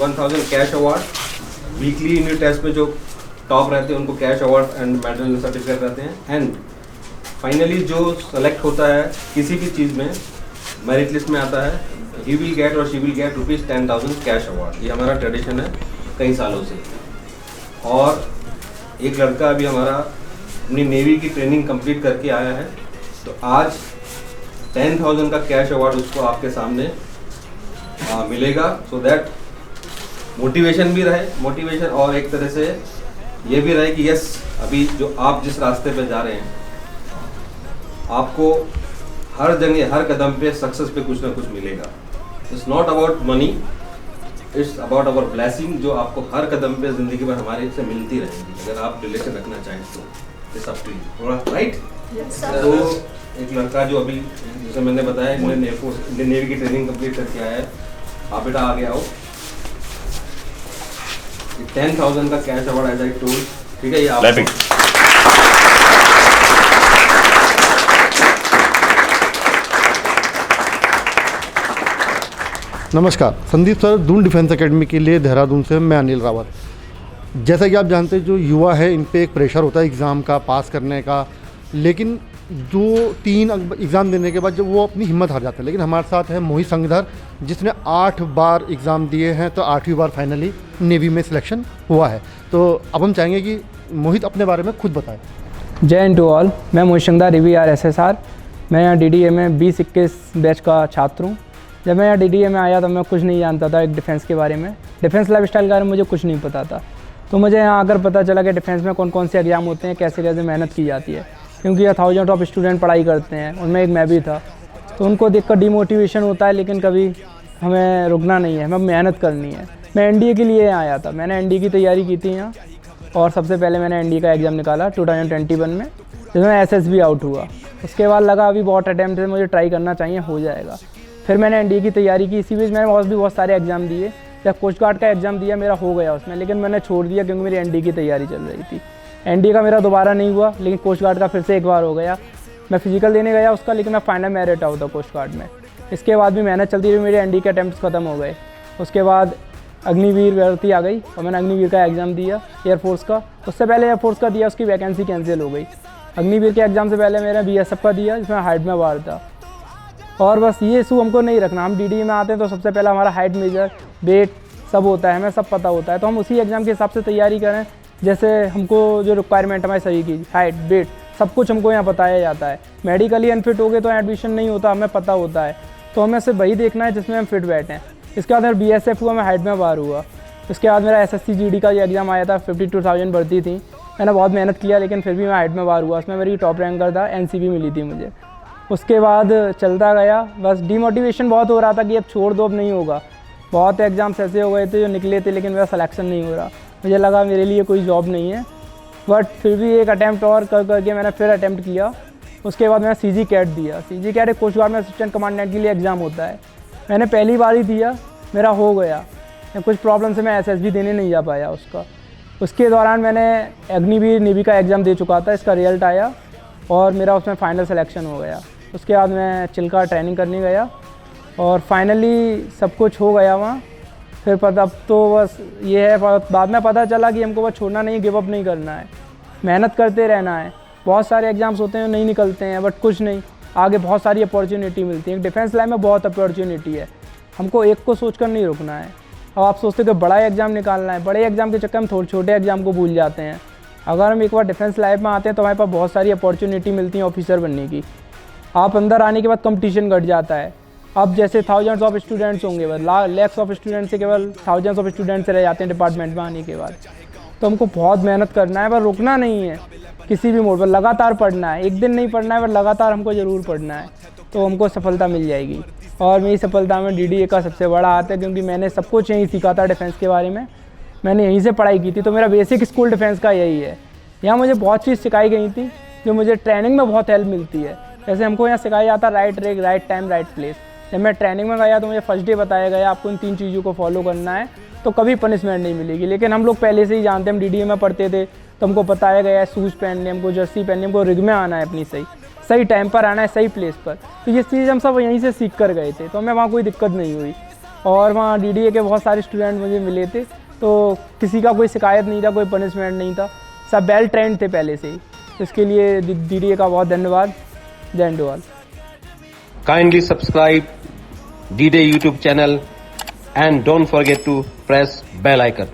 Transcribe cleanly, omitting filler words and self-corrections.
1000 cash award. Weekly unit test में जो top रहते हैं उनको cash award and medal certificate रहते हैं। एंड फाइनली जो सेलेक्ट होता है किसी भी चीज़ में मेरिट लिस्ट में आता है, ही विल गेट और she will get ₹10,000 cash award. ये हमारा ट्रेडिशन है कई सालों से। और एक लड़का अभी हमारा अपनी नेवी की ट्रेनिंग कंप्लीट करके आया है, तो आज 10,000 का कैश अवार्ड उसको आपके सामने मिलेगा, सो दैट मोटिवेशन भी रहे, मोटिवेशन और एक तरह से ये भी रहे कि यस अभी जो आप जिस रास्ते पे जा रहे हैं आपको हर जगह हर कदम पे सक्सेस पे कुछ ना कुछ मिलेगा। It's not about money, it's about our blessing जो आपको हर कदम पे ज़िंदगी में हमारे से मिलती रहेगी अगर आप रिलेशन रखना चाहें तो। इट्स अप टू यू, थोड़ा राइट। तो एक लड़का जो अभी जैसे मैंने बताया इंडियन नेवी की ट्रेनिंग कंप्लीट करके आया है, आप बेटा आगे आओ। 10,000 का cash award as I told, ठीक है, ये आप नमस्कार, Sandeep sir, Doon Defence Academy के लिए देहरादून से मैं अनिल रावत। जैसा कि आप जानते हैं जो युवा है इन पे एक प्रेशर होता है एग्ज़ाम का पास करने का, लेकिन जो 3 एग्ज़ाम देने के बाद जब वो अपनी हिम्मत हार जाते हैं। लेकिन हमारे साथ है मोहित संगधर जिसने 8 बार एग्ज़ाम दिए हैं, तो 8वीं बार फाइनली नेवी में सिलेक्शन हुआ है। तो अब हम चाहेंगे कि मोहित अपने बारे में खुद बताएं। जय हिंद टू ऑल। मैं मोहित संगधर EVRSSR। मैं यहाँ DDA में 2021 बैच का छात्र हूँ। जब मैं यहाँ DDA में आया तो मैं कुछ नहीं जानता था एक डिफेंस के बारे में, डिफेंस लाइफस्टाइल के बारे में मुझे कुछ नहीं पता था। तो मुझे यहाँ आकर पता चला कि डिफेंस में कौन कौन से एग्जाम होते हैं, कैसे कैसे मेहनत की जाती है, क्योंकि यहाँ 1000 ऑफ स्टूडेंट पढ़ाई करते हैं, उनमें एक मैं भी था। तो उनको देखकर डिमोटिवेशन होता है, लेकिन कभी हमें रुकना नहीं है, हमें मेहनत करनी है। मैं NDA के लिए आया था, मैंने NDA की तैयारी की थी यहाँ, और सबसे पहले मैंने NDA का एग्ज़ाम निकाला 2021 में, जिसमें SSB आउट हुआ। उसके बाद लगा अभी बहुत अटैम्प्ट है, मुझे ट्राई करना चाहिए, हो जाएगा। फिर मैंने NDA की तैयारी की। इसी बीच मैंने और भी बहुत सारे एग्ज़ाम दिए। जब कोस्ट गार्ड का एग्ज़ाम दिया मेरा हो गया उसमें, लेकिन मैंने छोड़ दिया क्योंकि मेरी NDA की तैयारी चल रही थी। NDA का मेरा दोबारा नहीं हुआ, लेकिन कोस्ट गार्ड का फिर से एक बार हो गया। मैं फिजिकल देने गया उसका, लेकिन मैं फाइनल मेरिट आउट था कोस्ट गार्ड में। इसके बाद भी मेहनत चलती रही, मेरे NDA के अटैम्प्ट ख़त्म हो गए। उसके बाद अग्निवीर भर्ती आ गई और मैंने अग्निवीर का एग्ज़ाम दिया एयरफोर्स का। उससे पहले एयरफोर्स का दिया, उसकी वैकेंसी कैंसिल हो गई। अग्निवीर के एग्ज़ाम से पहले मैंने BSF का दिया, जिसमें हाइट में वार था। और बस ये इशू हमको नहीं रखना। हम DDA में आते हैं तो सबसे पहला हमारा हाइट, मेजर, वेट सब होता है, हमें सब पता होता है। तो हम उसी एग्ज़ाम के हिसाब से तैयारी करें, जैसे हमको जो रिक्वायरमेंट हमारे सही की हाइट, वेट सब कुछ हमको यहाँ बताया जाता है। मेडिकली अनफिट हो गए तो एडमिशन नहीं होता, हमें पता होता है। तो हमें सिर्फ वही देखना है जिसमें हम फिट बैठें। इसके बाद मेरा BSF हुआ, मैं हाइट में वार हुआ। उसके बाद मेरा SSC GD का जो एग्ज़ाम आया था, 52,000 भर्ती थी। मैंने बहुत मेहनत किया, लेकिन फिर भी मैं हाइट में वार हुआ। उसमें मेरी टॉप रैंकर था, NCB मिली थी मुझे। उसके बाद चलता गया, बस डिमोटिवेशन बहुत हो रहा था कि अब छोड़ दो, अब नहीं होगा। बहुत एग्ज़ाम्स ऐसे हो गए थे जो निकले थे, लेकिन मेरा सिलेक्शन नहीं हो रहा। मुझे लगा मेरे लिए कोई जॉब नहीं है, बट फिर भी एक अटैम्प्ट और करके मैंने फिर अटैम्प्ट किया। उसके बाद मैंने CG CAT दिया। CG CAT एक कोस्ट गार्ड में असिस्टेंट कमांडेंट के लिए एग्ज़ाम होता है। मैंने पहली बार ही दिया, मेरा हो गया। कुछ प्रॉब्लम से मैं SSB देने नहीं जा पाया उसका। उसके दौरान मैंने अग्निवीर नेवी का एग्ज़ाम दे चुका था, इसका रिजल्ट आया और मेरा उसमें फ़ाइनल सिलेक्शन हो गया। उसके बाद मैं चिल्का ट्रेनिंग करने गया और फाइनली सब कुछ हो गया वहाँ। फिर पता अब तो बस ये है, बाद में पता चला कि हमको बस छोड़ना नहीं, गिव अप नहीं करना है, मेहनत करते रहना है। बहुत सारे एग्ज़ाम्स होते हैं नहीं निकलते हैं, बट कुछ नहीं, आगे बहुत सारी अपॉर्चुनिटी मिलती है। डिफेंस लाइन में बहुत अपॉर्चुनिटी है, हमको एक को सोचकर नहीं रुकना है। अब आप सोचते हो कि बड़ा एग्ज़ाम निकालना है, बड़े एग्ज़ाम के चक्कर में थोड़े छोटे एग्ज़ाम को भूल जाते हैं। अगर हम एक बार डिफेंस लाइफ में आते हैं तो हमारे पास बहुत सारी अपॉर्चुनिटी मिलती है ऑफिसर बनने की। आप अंदर आने के बाद कंपटीशन घट जाता है। अब जैसे थाउजेंड्स ऑफ स्टूडेंट्स होंगे, लैक्स ऑफ स्टूडेंट्स से केवल थाउजेंड्स ऑफ स्टूडेंट्स रह जाते हैं डिपार्टमेंट में आने के बाद। तो हमको बहुत मेहनत करना है, पर रुकना नहीं है किसी भी मोड पर, लगातार पढ़ना है। एक दिन नहीं पढ़ना है, पर लगातार हमको ज़रूर पढ़ना है, तो हमको सफलता मिल जाएगी। और मेरी सफलता में DDA का सबसे बड़ा हाथ है, क्योंकि मैंने सब कुछ यहीं सीखा था डिफेंस के बारे में। मैंने यहीं से पढ़ाई की थी, तो मेरा बेसिक स्कूल डिफेंस का यही है। यहाँ मुझे बहुत चीज़ सिखाई गई थी जो मुझे ट्रेनिंग में बहुत हेल्प मिलती है। जैसे हमको यहाँ सिखाया जाता राइट रेग, राइट टाइम, राइट प्लेस। जब मैं ट्रेनिंग में गया तो मुझे फर्स्ट डे बताया गया आपको इन 3 चीज़ों को फॉलो करना है, तो कभी पनिशमेंट नहीं मिलेगी। लेकिन हम लोग पहले से ही जानते, हम DDA में पढ़ते थे, तो हमको बताया गया है शूज़ पहनने, हमको जर्सी पहनने, हमको रिग में आना है, अपनी सही टाइम पर आना है, सही प्लेस पर। तो ये चीज़ हम सब यहीं से सीख कर गए थे, तो हमें वहाँ कोई दिक्कत नहीं हुई। और वहाँ DDA के बहुत सारे स्टूडेंट मुझे मिले थे, तो किसी का कोई शिकायत नहीं था, कोई पनिशमेंट नहीं था, सब वेल ट्रेंड थे पहले से ही। इसके लिए DDA का बहुत धन्यवाद। जय Hind all. Kindly subscribe D-Day YouTube channel and don't forget to press bell icon.